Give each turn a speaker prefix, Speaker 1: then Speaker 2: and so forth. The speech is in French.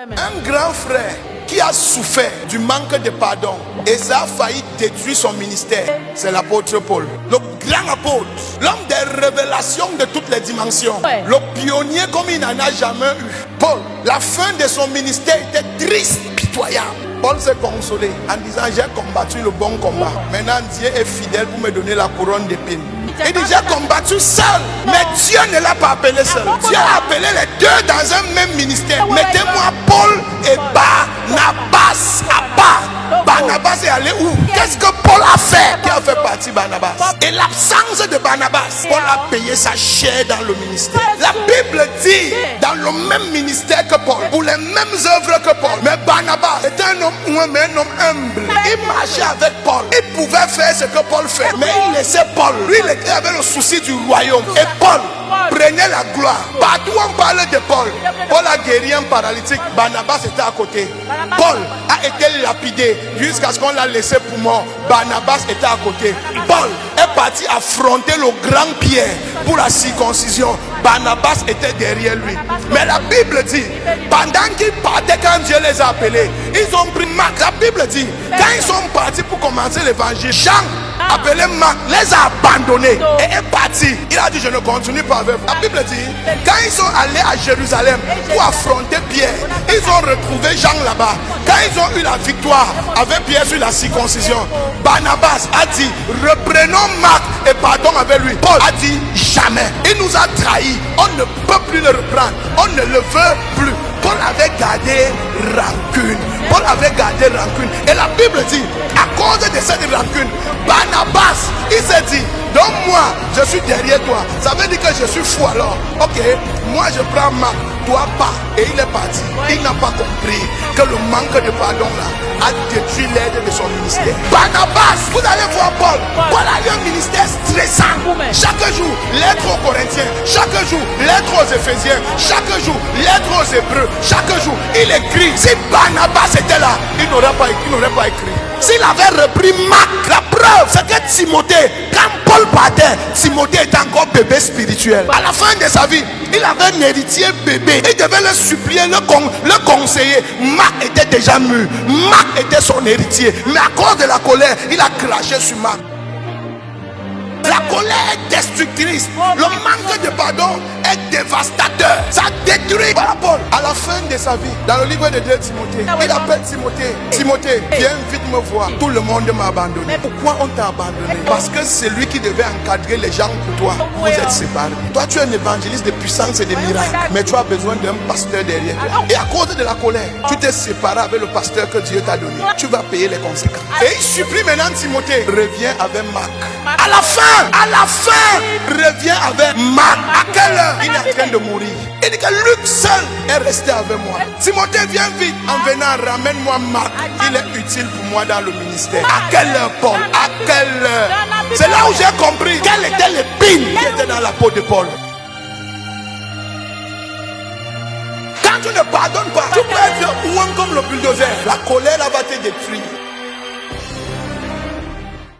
Speaker 1: Un grand frère qui a souffert du manque de pardon et ça a failli détruire son ministère, c'est l'apôtre Paul. Le grand apôtre, l'homme des révélations de toutes les dimensions. Le pionnier comme il n'en a jamais eu. Paul, la fin de son ministère était triste, pitoyable. Paul s'est consolé en disant: j'ai combattu le bon combat. Maintenant Dieu est fidèle pour me donner la couronne d'épines. Il dit: j'ai combattu seul, mais Dieu ne l'a pas appelé seul. Dieu a appelé les deux dans un même ministère. Mettez-moi Paul et Barnabas à part. Barnabas est allé où? Qu'est-ce que Paul a fait qui a fait partie Barnabas? Et l'absence de Barnabas, Paul a payé sa chair dans le ministère. La Bible dit dans le même ministère que Paul, pour les mêmes œuvres que Paul. Mais Barnabas était un homme humble. Il marchait avec Paul. Il pouvait faire ce que Paul fait, mais il laissait Paul. Lui, il avait le souci du royaume. Et Paul prenait la gloire. Partout on parle de Paul. Paul a guéri un paralytique. Barnabas était à côté. Paul a été lapidé jusqu'à ce qu'on l'a laissé pour mort. Barnabas était à côté. Paul est parti affronter le grand Pierre pour la circoncision. Barnabas était derrière lui. Mais la Bible dit, pendant qu'ils partaient, quand Dieu les a appelés, ils ont pris Marc. La Bible dit, quand ils sont partis pour commencer l'évangile, Jean, appelé Marc, les a abandonnés et est parti. Il a dit: je ne continue pas avec vous. La Bible dit, quand ils sont allés à Jérusalem pour affronter Pierre, ils ont retrouvé Jean là-bas. Quand ils ont eu la victoire avec Pierre sur la circoncision, Barnabas a dit: reprenons Marc et partons avec lui. Paul a dit: jamais. Il nous a trahis. On ne peut plus le reprendre. On ne le veut plus. Paul avait gardé rancune. Paul avait gardé rancune. Et la Bible dit, à cause de cette rancune, Barnabas, il s'est dit: donc moi, je suis derrière toi. Ça veut dire que je suis fou alors. Ok, moi je prends Marc, toi pas. Et il est parti. Il n'a pas compris que le manque de pardon là a détruit l'aide de son ministère. Barnabas, vous allez voir Paul. Paul a eu un ministère stressant. Chaque jour, lettre aux Corinthiens. Chaque jour, lettre aux Éphésiens. Chaque jour, lettre aux Hébreux. Chaque jour, il écrit. Si Barnabas était là, il n'aurait pas écrit. S'il avait repris Marc, la preuve, c'est que Timothée, quand Paul partait, Timothée était encore bébé spirituel. À la fin de sa vie, il avait un héritier bébé. Il devait le supplier, le conseiller. Marc était déjà mûr. Marc était son héritier. Mais à cause de la colère, il a craché sur Marc. La colère est destructrice. Le manque de pardon est dévastateur. Ça détruit. Voilà Paul, à la fin de sa vie, dans le livre de 2 Timothée, il appelle Timothée: Timothée, viens vite me voir. Tout le monde m'a abandonné. Pourquoi on t'a abandonné? Parce que c'est lui qui devait encadrer les gens pour toi. Vous êtes séparés. Toi, tu es un évangéliste de puissance et de miracles, mais tu as besoin d'un pasteur derrière toi. Et à cause de la colère, tu t'es séparé avec le pasteur que Dieu t'a donné. Tu vas payer les conséquences. Et il supplie maintenant Timothée: reviens avec Marc. À la fin, reviens avec Marc. À quelle heure? Il est en train de mourir. Il dit que Luc seul est resté avec moi. Timothée, viens vite. En venant, ramène-moi Marc. Il est utile pour moi dans le ministère. À quelle heure, Paul? À quelle heure? C'est là où j'ai compris quelle était l'épine qui était dans la peau de Paul. Quand tu ne pardonnes pas, tu peux être ouin comme le bulldozer. La colère va te détruire.